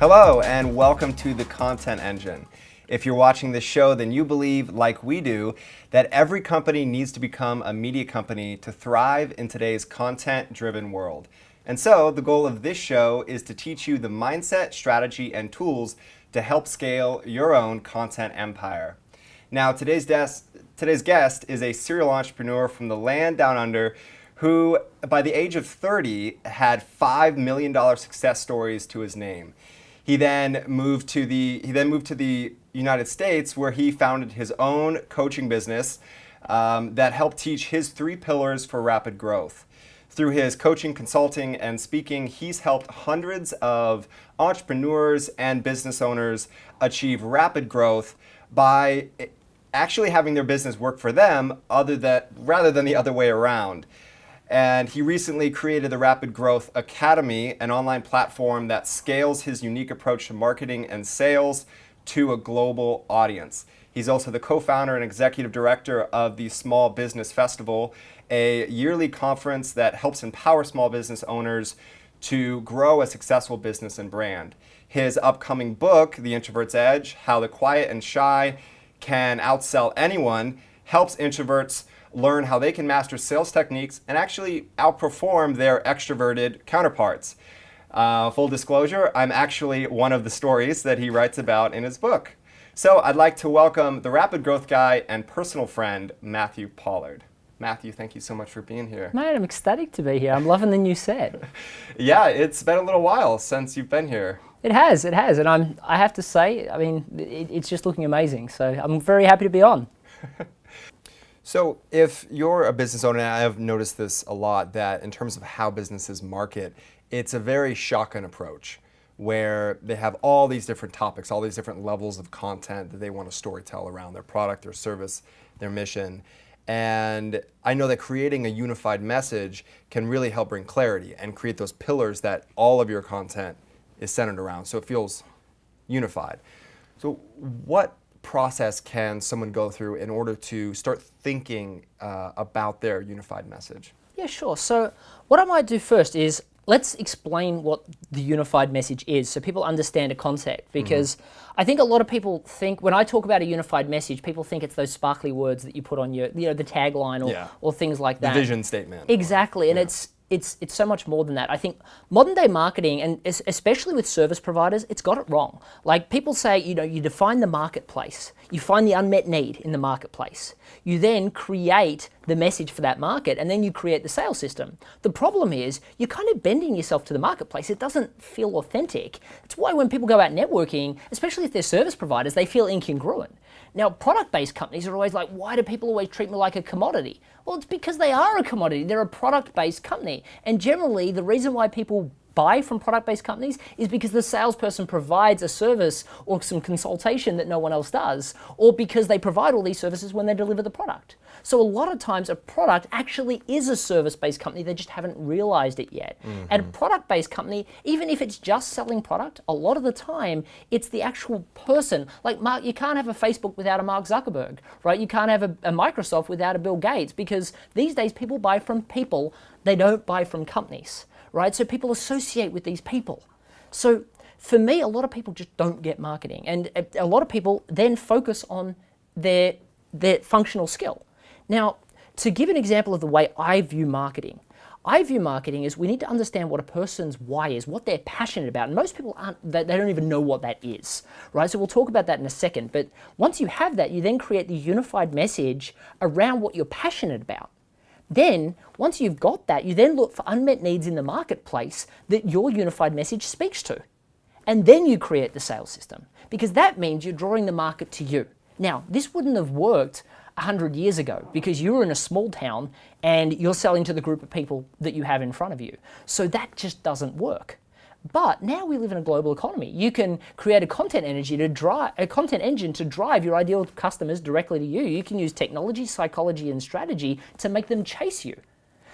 Hello, and welcome to the Content Engine. If you're watching this show, then you believe, like we do, that every company needs to become a media company to thrive in today's content-driven world. And so, the goal of this show is to teach you the mindset, strategy, and tools to help scale your own content empire. Now, today's guest is a serial entrepreneur from the land down under who, by the age of 30, had $5 million success stories to his name. He then moved to the United States, where he founded his own coaching business that helped teach his 3 pillars for rapid growth. Through his coaching, consulting, and speaking, he's helped hundreds of entrepreneurs and business owners achieve rapid growth by actually having their business work for them rather than the other way around. And he recently created the Rapid Growth Academy, an online platform that scales his unique approach to marketing and sales to a global audience. He's also the co-founder and executive director of the Small Business Festival, a yearly conference that helps empower small business owners to grow a successful business and brand. His upcoming book, The Introvert's Edge: How the Quiet and Shy Can Outsell Anyone, helps introverts learn how they can master sales techniques and actually outperform their extroverted counterparts. Full disclosure, I'm actually one of the stories that he writes about in his book. So I'd like to welcome the rapid growth guy and personal friend, Matthew Pollard. Matthew, thank you so much for being here. Mate, I'm ecstatic to be here. I'm loving the new set. Yeah, it's been a little while since you've been here. It has, and I have to say, I mean, it's just looking amazing. So I'm very happy to be on. So if you're a business owner, and I have noticed this a lot, that in terms of how businesses market, it's a very shotgun approach where they have all these different topics, all these different levels of content that they want to storytell around their product, their service, their mission. And I know that creating a unified message can really help bring clarity and create those pillars that all of your content is centered around, so it feels unified. So what process can someone go through in order to start thinking about their unified message? Yeah, sure. So what I might do first is let's explain what the unified message is so people understand a concept, because I think a lot of people think, when I talk about a unified message, people think it's those sparkly words that you put on your, the tagline or things like that. The vision statement. Exactly, and it's so much more than that. I think modern day marketing, and especially with service providers, it's got it wrong. Like people say, you define the marketplace, you find the unmet need in the marketplace, you then create the message for that market, and then you create the sales system. The problem is you're kind of bending yourself to the marketplace. It doesn't feel authentic. That's why when people go out networking, especially if they're service providers, they feel incongruent. Now, product-based companies are always like, why do people always treat me like a commodity? Well, it's because they are a commodity. They're a product-based company. And generally, the reason why people buy from product-based companies is because the salesperson provides a service or some consultation that no one else does, or because they provide all these services when they deliver the product. So a lot of times a product actually is a service-based company, they just haven't realized it yet. And a product-based company, even if it's just selling product, a lot of the time it's the actual person. Like Mark, you can't have a Facebook without a Mark Zuckerberg, right? You can't have a Microsoft without a Bill Gates, because these days people buy from people, they don't buy from companies. Right? So people associate with these people. So for me, a lot of people just don't get marketing. And a lot of people then focus on their functional skill. Now, to give an example of the way I view marketing is we need to understand what a person's why is, what they're passionate about. And most people they don't even know what that is, right? So we'll talk about that in a second. But once you have that, you then create the unified message around what you're passionate about. Then, once you've got that, you then look for unmet needs in the marketplace that your unified message speaks to. And then you create the sales system, because that means you're drawing the market to you. Now, this wouldn't have worked 100 years ago because you were in a small town and you're selling to the group of people that you have in front of you. So that just doesn't work. But now we live in a global economy. You can create a content engine to drive your ideal customers directly to you. You can use technology, psychology, and strategy to make them chase you.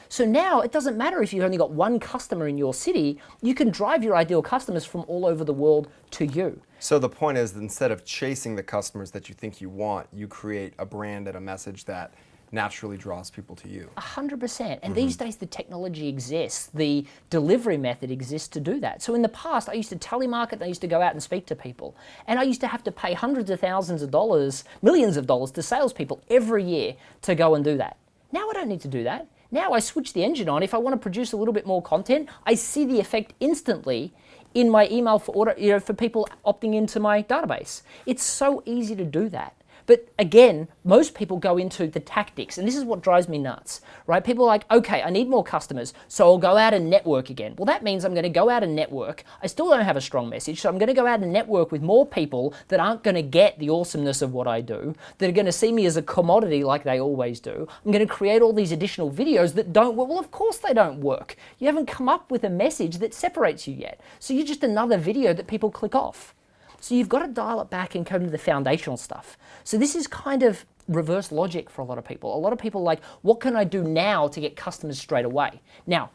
So now it doesn't matter if you've only got one customer in your city, you can drive your ideal customers from all over the world to you. So the point is, instead of chasing the customers that you think you want, you create a brand and a message that naturally draws people to you. 100%. And these days the technology exists, the delivery method exists to do that. So in the past, I used to telemarket, and I used to go out and speak to people. And I used to have to pay hundreds of thousands of dollars, millions of dollars to salespeople every year to go and do that. Now I don't need to do that. Now I switch the engine on. If I want to produce a little bit more content, I see the effect instantly in my email for order, for people opting into my database. It's so easy to do that. But again, most people go into the tactics, and this is what drives me nuts, right? People are like, okay, I need more customers, so I'll go out and network again. Well, that means I'm going to go out and network. I still don't have a strong message, so I'm going to go out and network with more people that aren't going to get the awesomeness of what I do, that are going to see me as a commodity like they always do. I'm going to create all these additional videos that don't work. Well, of course they don't work. You haven't come up with a message that separates you yet. So you're just another video that people click off. So you've got to dial it back and come to the foundational stuff. So this is kind of reverse logic for a lot of people. A lot of people are like, what can I do now to get customers straight away? Now,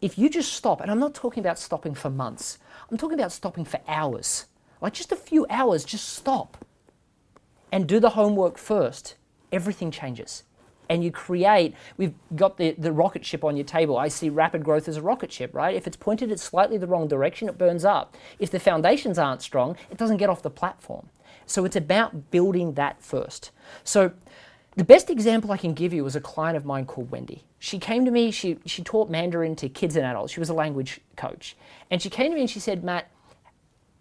if you just stop, and I'm not talking about stopping for months, I'm talking about stopping for hours. Like just a few hours, just stop and do the homework first. Everything changes. And you create, we've got the rocket ship on your table. I see rapid growth as a rocket ship, right? If it's pointed at slightly the wrong direction, it burns up. If the foundations aren't strong, it doesn't get off the platform. So it's about building that first. So the best example I can give you was a client of mine called Wendy. She came to me, she taught Mandarin to kids and adults. She was a language coach. And she came to me and she said, Matt,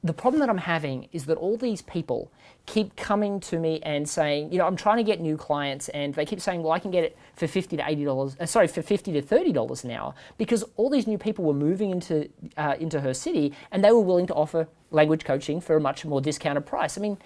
the problem that I'm having is that all these people keep coming to me and saying, I'm trying to get new clients, and they keep saying, well, I can get it for $50 to $80, for $50 to $30 an hour, because all these new people were moving into her city, and they were willing to offer language coaching for a much more discounted price. I mean,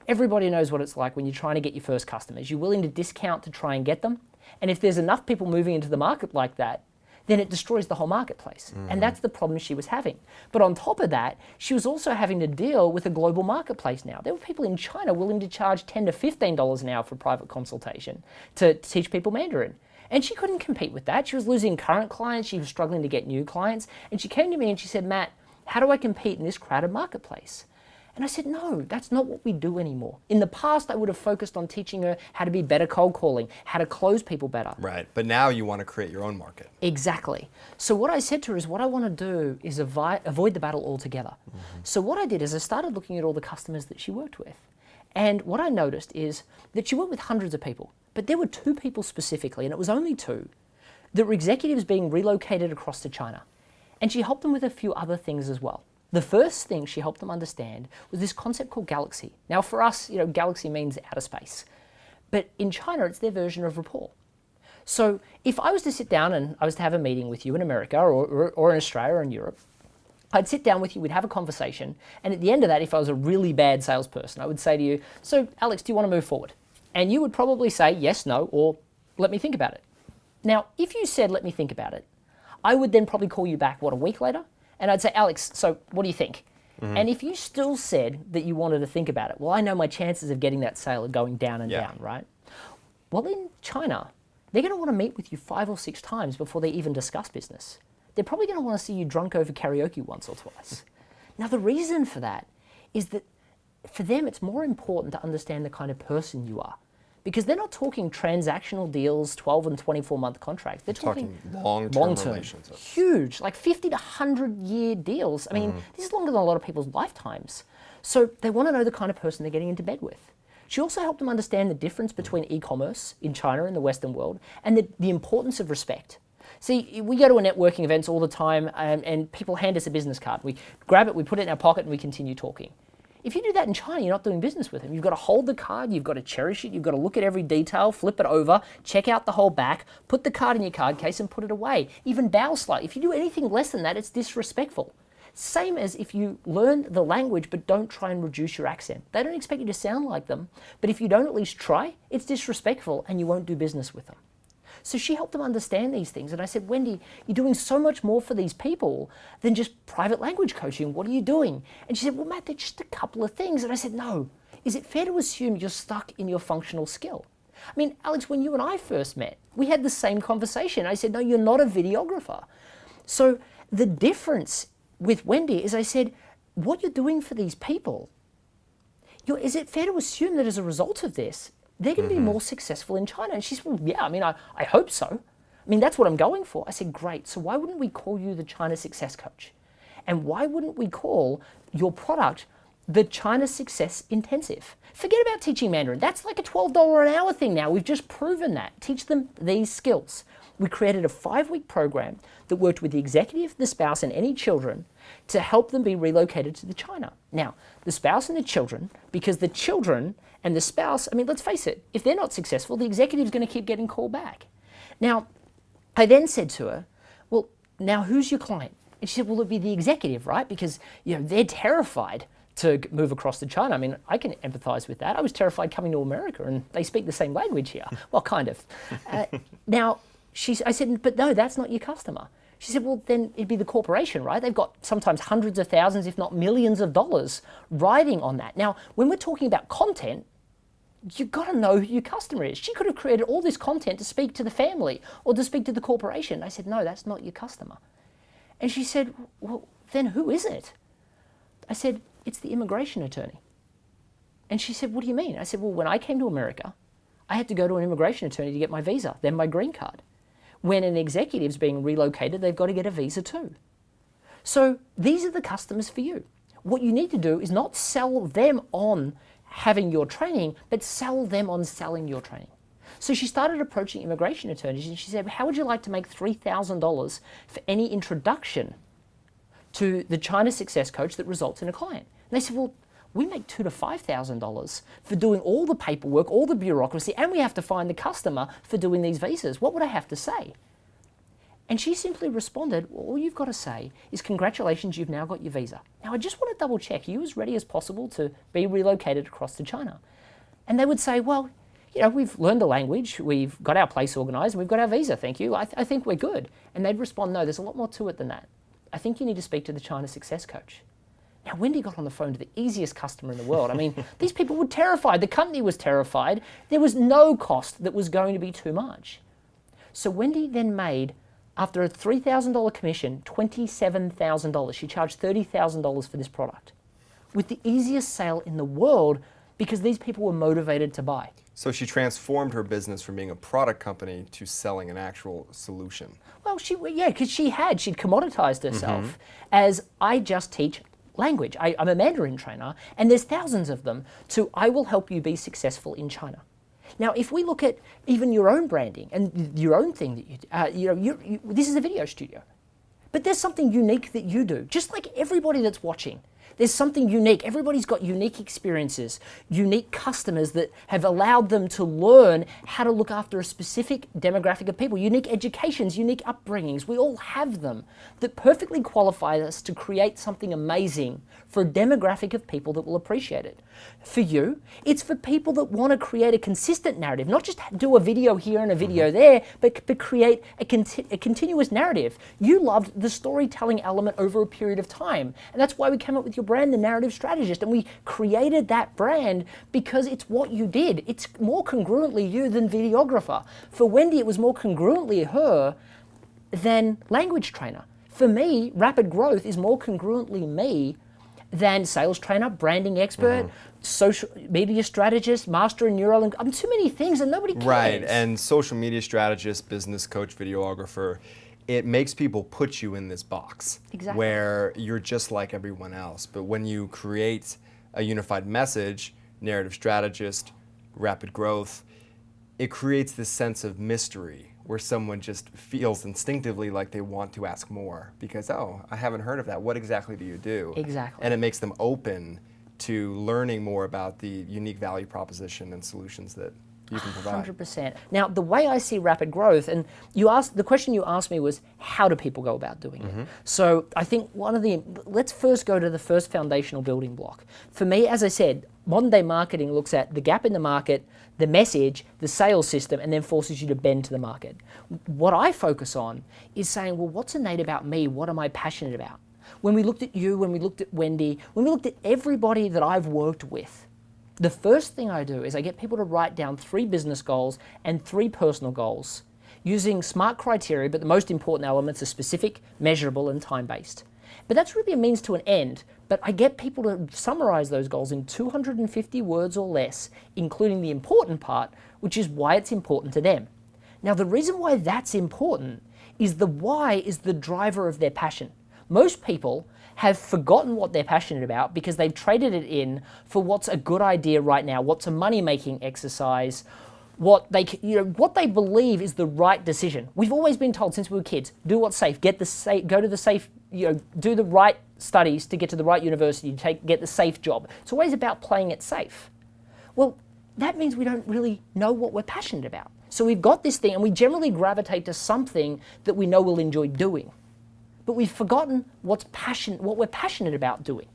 everybody knows what it's like when you're trying to get your first customers. You're willing to discount to try and get them, and if there's enough people moving into the market like that, then it destroys the whole marketplace. And that's the problem she was having. But on top of that, she was also having to deal with a global marketplace now. There were people in China willing to charge $10 to $15 an hour for private consultation to teach people Mandarin. And she couldn't compete with that. She was losing current clients, she was struggling to get new clients. And she came to me and she said, Matt, how do I compete in this crowded marketplace? And I said, no, that's not what we do anymore. In the past, I would have focused on teaching her how to be better cold calling, how to close people better. Right, but now you want to create your own market. Exactly. So what I said to her is, what I want to do is avoid the battle altogether. So what I did is I started looking at all the customers that she worked with. And what I noticed is that she worked with hundreds of people, but there were two people specifically, and it was only two, that were executives being relocated across to China. And she helped them with a few other things as well. The first thing she helped them understand was this concept called galaxy. Now for us, galaxy means outer space. But in China, it's their version of rapport. So if I was to sit down and I was to have a meeting with you in America or in Australia or in Europe, I'd sit down with you, we'd have a conversation, and at the end of that, if I was a really bad salesperson, I would say to you, so Alex, do you want to move forward? And you would probably say yes, no, or let me think about it. Now, if you said let me think about it, I would then probably call you back, a week later? And I'd say, Alex, so what do you think? And if you still said that you wanted to think about it, well, I know my chances of getting that sale are going down and down, right? Well, in China, they're going to want to meet with you 5 or 6 times before they even discuss business. They're probably going to want to see you drunk over karaoke once or twice. Now, the reason for that is that for them, it's more important to understand the kind of person you are. Because they're not talking transactional deals, 12 and 24-month contracts. They're talking long-term relationships. Huge, like 50 to 100-year deals. I mean, this is longer than a lot of people's lifetimes. So they want to know the kind of person they're getting into bed with. She also helped them understand the difference between e-commerce in China and the Western world, and the importance of respect. See, we go to networking events all the time, and people hand us a business card. We grab it, we put it in our pocket, and we continue talking. If you do that in China, you're not doing business with them. You've got to hold the card, you've got to cherish it, you've got to look at every detail, flip it over, check out the whole back, put the card in your card case and put it away. Even bow slightly. If you do anything less than that, it's disrespectful. Same as if you learn the language but don't try and reduce your accent. They don't expect you to sound like them, but if you don't at least try, it's disrespectful and you won't do business with them. So she helped them understand these things. And I said, Wendy, you're doing so much more for these people than just private language coaching. What are you doing? And she said, well, Matt, they're just a couple of things. And I said, no. Is it fair to assume you're stuck in your functional skill? I mean, Alex, when you and I first met, we had the same conversation. I said, no, you're not a videographer. So the difference with Wendy is I said, what you're doing for these people, is it fair to assume that as a result of this, they're going to be more successful in China. And she said, well, yeah, I mean, I hope so. I mean, that's what I'm going for. I said, great. So why wouldn't we call you the China Success Coach? And why wouldn't we call your product the China Success Intensive? Forget about teaching Mandarin. That's like a $12 an hour thing now. We've just proven that. Teach them these skills. We created a 5-week program that worked with the executive, the spouse, and any children to help them be relocated to China. Now, the spouse and the children, because the children and the spouse, I mean, let's face it, if they're not successful, the executive is going to keep getting called back. Now, I then said to her, well, now who's your client? And she said, well, it'd be the executive, right? Because, they're terrified to move across to China. I mean, I can empathize with that. I was terrified coming to America, and they speak the same language here. Well, kind of. Now, I said, but no, that's not your customer. She said, well, then it'd be the corporation, right? They've got sometimes hundreds of thousands, if not millions of dollars riding on that. Now, when we're talking about content, you've got to know who your customer is. She could have created all this content to speak to the family or to speak to the corporation. I said, no, that's not your customer. And she said, well, then who is it? I said, it's the immigration attorney. And she said, what do you mean? I said, well, when I came to America, I had to go to an immigration attorney to get my visa, then my green card. When an executive's being relocated, they've got to get a visa too. So these are the customers for you. What you need to do is not sell them on having your training, but sell them on selling your training. So she started approaching immigration attorneys and she said, how would you like to make $3,000 for any introduction to the China Success Coach that results in a client? And they said, well, we make $2,000 to $5,000 for doing all the paperwork, all the bureaucracy, and we have to find the customer for doing these visas. What would I have to say? And she simply responded, well, all you've got to say is, congratulations, you've now got your visa. Now, I just want to double check, are you as ready as possible to be relocated across to China? And they would say, well, we've learned the language, we've got our place organized, and we've got our visa, thank you. I think we're good. And they'd respond, no, there's a lot more to it than that. I think you need to speak to the China Success Coach. Now, Wendy got on the phone to the easiest customer in the world. I mean, these people were terrified. The company was terrified. There was no cost that was going to be too much. So Wendy then made, after a $3,000 commission, $27,000. She charged $30,000 for this product with the easiest sale in the world because these people were motivated to buy. So she transformed her business from being a product company to selling an actual solution. Well, because she'd commoditized herself as, I just teach language. I'm a Mandarin trainer, and there's thousands of them, so I will help you be successful in China. Now, if we look at even your own branding and your own thing that this is a video studio, but there's something unique that you do, just like everybody that's watching. There's something unique. Everybody's got unique experiences, unique customers that have allowed them to learn how to look after a specific demographic of people, unique educations, unique upbringings. We all have them that perfectly qualify us to create something amazing for a demographic of people that will appreciate it. For you, it's for people that want to create a consistent narrative, not just do a video here and a video there, but create a continuous narrative. You loved the storytelling element over a period of time, and that's why we came up with your brand, the Narrative Strategist, and we created that brand because it's what you did. It's more congruently you than videographer. For Wendy, it was more congruently her than language trainer. For me, rapid growth is more congruently me than sales trainer, branding expert, social media strategist, master in neural. I'm too many things and nobody cares. Right, and social media strategist, business coach, videographer. It makes people put you in this box where you're just like everyone else. But when you create a unified message, narrative strategist, rapid growth, it creates this sense of mystery where someone just feels instinctively like they want to ask more because, oh, I haven't heard of that. What exactly do you do? Exactly. And it makes them open to learning more about the unique value proposition and solutions that you can provide. 100%. Now, the way I see rapid growth, and the question you asked me was, how do people go about doing it? So I think let's first go to the first foundational building block. For me, as I said, modern day marketing looks at the gap in the market, the message, the sales system, and then forces you to bend to the market. What I focus on is saying, well, what's innate about me? What am I passionate about? When we looked at you, when we looked at Wendy, when we looked at everybody that I've worked with, the first thing I do is I get people to write down 3 business goals and 3 personal goals using SMART criteria, but the most important elements are specific, measurable, and time-based. But that's really a means to an end But I get people to summarize those goals in 250 words or less, including the important part, which is why it's important to them. Now, the reason why that's important is the why is the driver of their passion. Most people have forgotten what they're passionate about because they've traded it in for what's a good idea right now, what's a money-making exercise, what they believe is the right decision. We've always been told since we were kids, do what's safe, go to the safe, do the right studies to get to the right university, get the safe job. It's always about playing it safe. Well, that means we don't really know what we're passionate about. So we've got this thing and we generally gravitate to something that we know we'll enjoy doing. But we've forgotten what we're passionate about doing.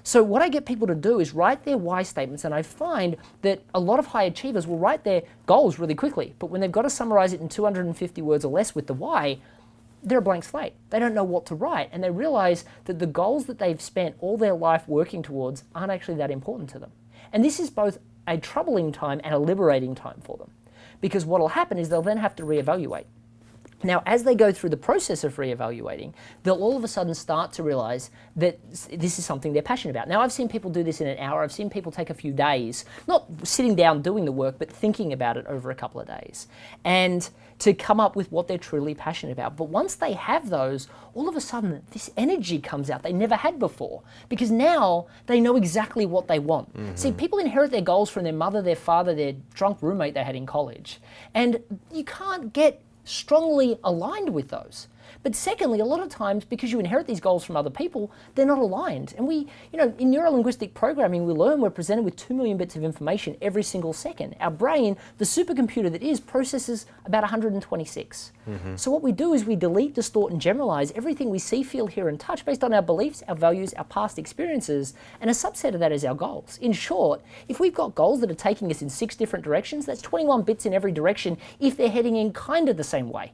So what I get people to do is write their why statements, and I find that a lot of high achievers will write their goals really quickly, but when they've got to summarize it in 250 words or less with the why, they're a blank slate. They don't know what to write, and they realize that the goals that they've spent all their life working towards aren't actually that important to them. And this is both a troubling time and a liberating time for them, because what will happen is they'll then have to reevaluate. Now, as they go through the process of reevaluating, they'll all of a sudden start to realize that this is something they're passionate about. Now, I've seen people do this in an hour. I've seen people take a few days, not sitting down doing the work, but thinking about it over a couple of days, and to come up with what they're truly passionate about. But once they have those, all of a sudden, this energy comes out they never had before, because now they know exactly what they want. Mm-hmm. See, people inherit their goals from their mother, their father, their drunk roommate they had in college, and you can't get strongly aligned with those. But secondly, a lot of times, because you inherit these goals from other people, they're not aligned. And we, in neuro-linguistic programming, we learn we're presented with 2 million bits of information every single second. Our brain, the supercomputer that is, processes about 126. Mm-hmm. So what we do is we delete, distort, and generalize everything we see, feel, hear, and touch based on our beliefs, our values, our past experiences, and a subset of that is our goals. In short, if we've got goals that are taking us in 6 different directions, that's 21 bits in every direction if they're heading in kind of the same way.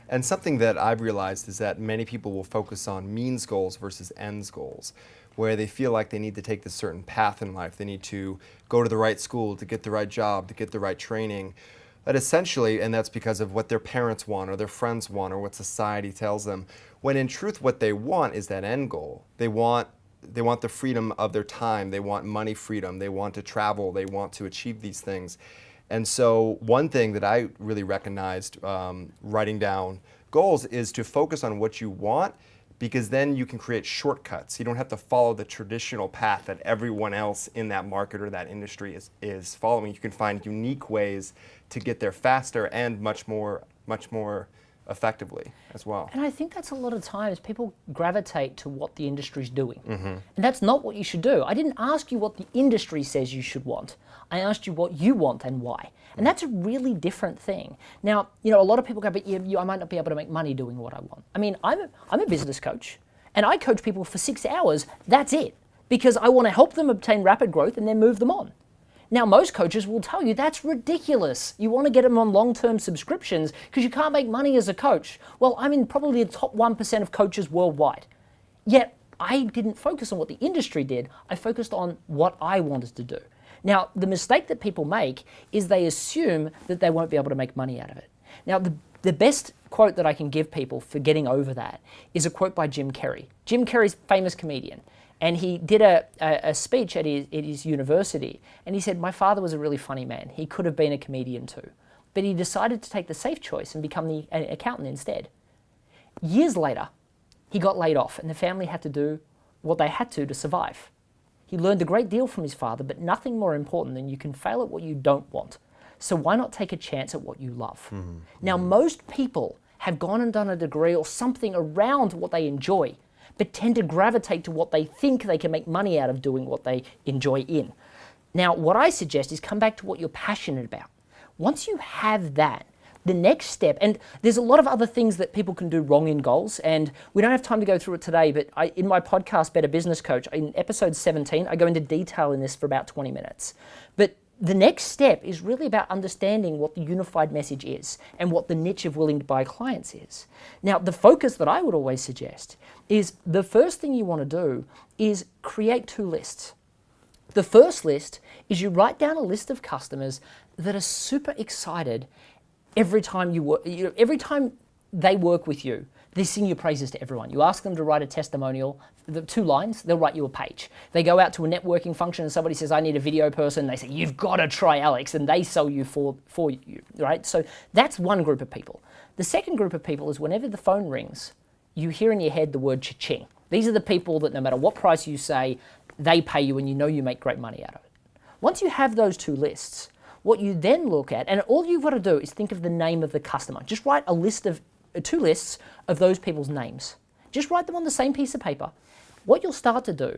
And something that I've realized is that many people will focus on means goals versus ends goals, where they feel like they need to take this certain path in life. They need to go to the right school, to get the right job, to get the right training. But essentially, and that's because of what their parents want or their friends want or what society tells them, when in truth what they want is that end goal. They want the freedom of their time. They want money freedom. They want to travel. They want to achieve these things. And so one thing that I really recognized writing down goals is to focus on what you want, because then you can create shortcuts. You don't have to follow the traditional path that everyone else in that market or that industry is following. You can find unique ways to get there faster and much more effectively as well. And I think that's a lot of times people gravitate to what the industry's doing. Mm-hmm. And that's not what you should do. I didn't ask you what the industry says you should want. I asked you what you want and why. And that's a really different thing. Now, a lot of people go, but I might not be able to make money doing what I want. I mean, I'm a business coach, and I coach people for 6 hours. That's it, because I want to help them obtain rapid growth and then move them on. Now, most coaches will tell you that's ridiculous. You want to get them on long-term subscriptions because you can't make money as a coach. Well, I'm in probably the top 1% of coaches worldwide. Yet, I didn't focus on what the industry did. I focused on what I wanted to do. Now, the mistake that people make is they assume that they won't be able to make money out of it. Now, the best quote that I can give people for getting over that is a quote by Jim Carrey. Jim Carrey's a famous comedian. And he did a speech at his university, and he said, my father was a really funny man. He could have been a comedian too. But he decided to take the safe choice and become the accountant instead. Years later, he got laid off, and the family had to do what they had to survive. He learned a great deal from his father, but nothing more important than you can fail at what you don't want. So why not take a chance at what you love? Mm-hmm. Now, most people have gone and done a degree or something around what they enjoy, but tend to gravitate to what they think they can make money out of doing what they enjoy in. Now, what I suggest is come back to what you're passionate about. Once you have that, the next step, and there's a lot of other things that people can do wrong in goals, and we don't have time to go through it today, but in my podcast, Better Business Coach, in episode 17, I go into detail in this for about 20 minutes. But the next step is really about understanding what the unified message is and what the niche of willing to buy clients is. Now, the focus that I would always suggest is the first thing you want to do is create 2 lists. The first list is you write down a list of customers that are super excited every time every time they work with you. They sing your praises to everyone. You ask them to write a testimonial, the 2 lines, they'll write you a page. They go out to a networking function and somebody says, I need a video person. They say, you've got to try Alex, and they sell you for you, right? So that's one group of people. The second group of people is whenever the phone rings, you hear in your head the word cha-ching. These are the people that no matter what price you say, they pay you and you know you make great money out of it. Once you have those 2 lists, what you then look at, and all you've got to do is think of the name of the customer. Just write a list of 2 lists of those people's names. Just write them on the same piece of paper. What you'll start to do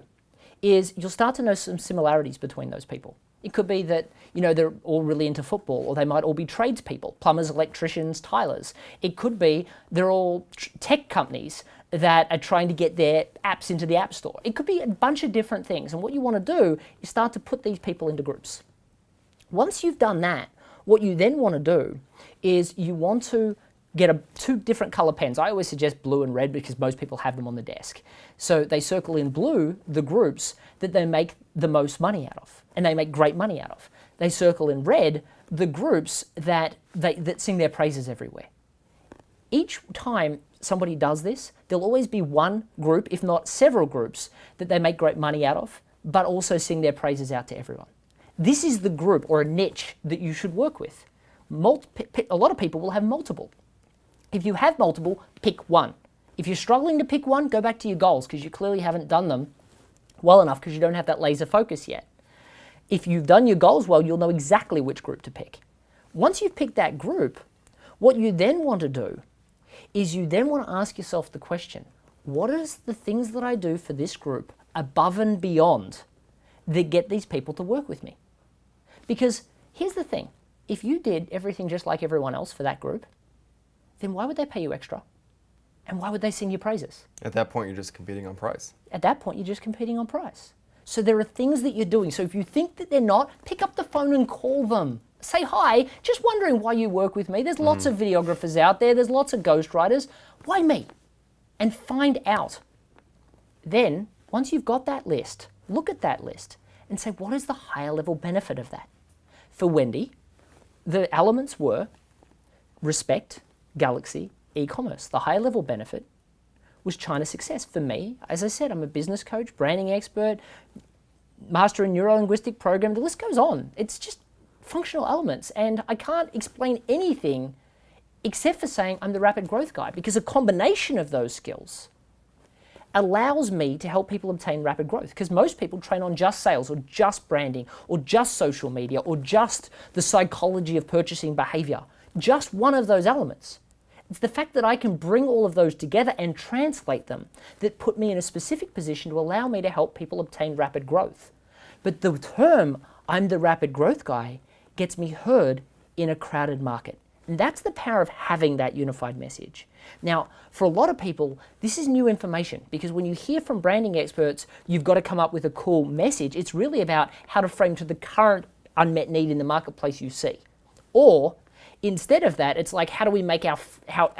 is you'll start to know some similarities between those people. It could be that, they're all really into football, or they might all be tradespeople, plumbers, electricians, tilers. It could be they're all tech companies that are trying to get their apps into the App Store. It could be a bunch of different things. And what you want to do is start to put these people into groups. Once you've done that, what you then want to do is you want to get 2 different color pens. I always suggest blue and red because most people have them on the desk. So they circle in blue the groups that they make the most money out of, and they make great money out of. They circle in red the groups that sing their praises everywhere. Each time somebody does this, there'll always be one group, if not several groups, that they make great money out of, but also sing their praises out to everyone. This is the group or a niche that you should work with. A lot of people will have multiple. If you have multiple, pick one. If you're struggling to pick one, go back to your goals because you clearly haven't done them well enough because you don't have that laser focus yet. If you've done your goals well, you'll know exactly which group to pick. Once you've picked that group, what you then want to do is you then want to ask yourself the question, what is the things that I do for this group above and beyond that get these people to work with me? Because here's the thing, if you did everything just like everyone else for that group, then why would they pay you extra? And why would they sing your praises? At that point, you're just competing on price. At that point, you're just competing on price. So there are things that you're doing. So if you think that they're not, pick up the phone and call them. Say hi, just wondering why you work with me. There's lots of videographers out there. There's lots of ghostwriters. Why me? And find out. Then, once you've got that list, look at that list and say, what is the higher level benefit of that? For Wendy, the elements were respect, Galaxy, e-commerce. The high level benefit was China success. For me, as I said, I'm a business coach, branding expert, master in neuro-linguistic program. The list goes on. It's just functional elements. And I can't explain anything except for saying I'm the rapid growth guy because a combination of those skills allows me to help people obtain rapid growth because most people train on just sales or just branding or just social media or just the psychology of purchasing behavior. Just one of those elements. It's the fact that I can bring all of those together and translate them that put me in a specific position to allow me to help people obtain rapid growth. But the term, I'm the rapid growth guy, gets me heard in a crowded market. And that's the power of having that unified message. Now, for a lot of people, this is new information because when you hear from branding experts, you've got to come up with a cool message. It's really about how to frame to the current unmet need in the marketplace you see. Or instead of that, it's like, how do we make our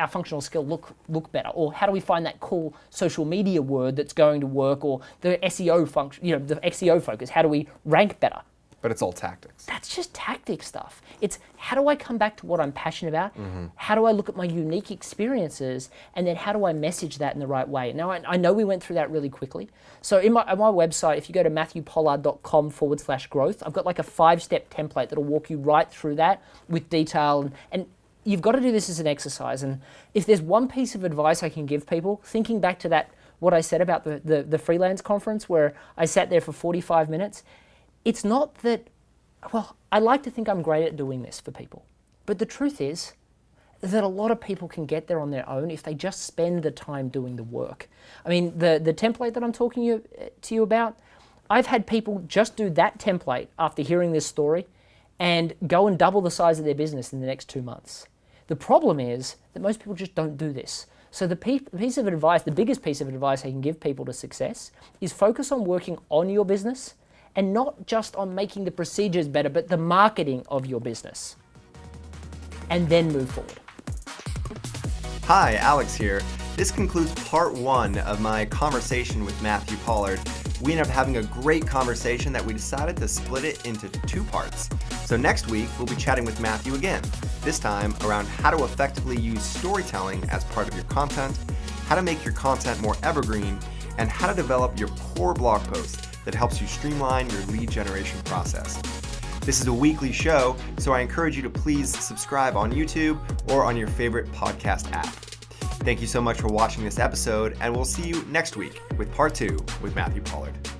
functional skill look better? Or how do we find that cool social media word that's going to work? Or the SEO function, the SEO focus, how do we rank better? But it's all tactics. That's just tactic stuff. It's how do I come back to what I'm passionate about? How do I look at my unique experiences? And then how do I message that in the right way? Now, I know we went through that really quickly. So on my website, if you go to matthewpollard.com/growth, I've got like a 5-step template that'll walk you right through that with detail. And you've got to do this as an exercise. And if there's one piece of advice I can give people, thinking back to that, what I said about the freelance conference where I sat there for 45 minutes, it's not that, well, I like to think I'm great at doing this for people. But the truth is that a lot of people can get there on their own if they just spend the time doing the work. I mean, the template that I'm talking to you about, I've had people just do that template after hearing this story and go and double the size of their business in the next 2 months. The problem is that most people just don't do this. So the piece of advice, the biggest piece of advice I can give people to success is focus on working on your business and not just on making the procedures better, but the marketing of your business. And then move forward. Hi, Alex here. This concludes part 1 of my conversation with Matthew Pollard. We ended up having a great conversation that we decided to split it into 2 parts. So next week, we'll be chatting with Matthew again, this time around how to effectively use storytelling as part of your content. how to make your content more evergreen, and how to develop your core blog post that helps you streamline your lead generation process. This is a weekly show, so I encourage you to please subscribe on YouTube or on your favorite podcast app. Thank you so much for watching this episode, and we'll see you next week with part 2 with Matthew Pollard.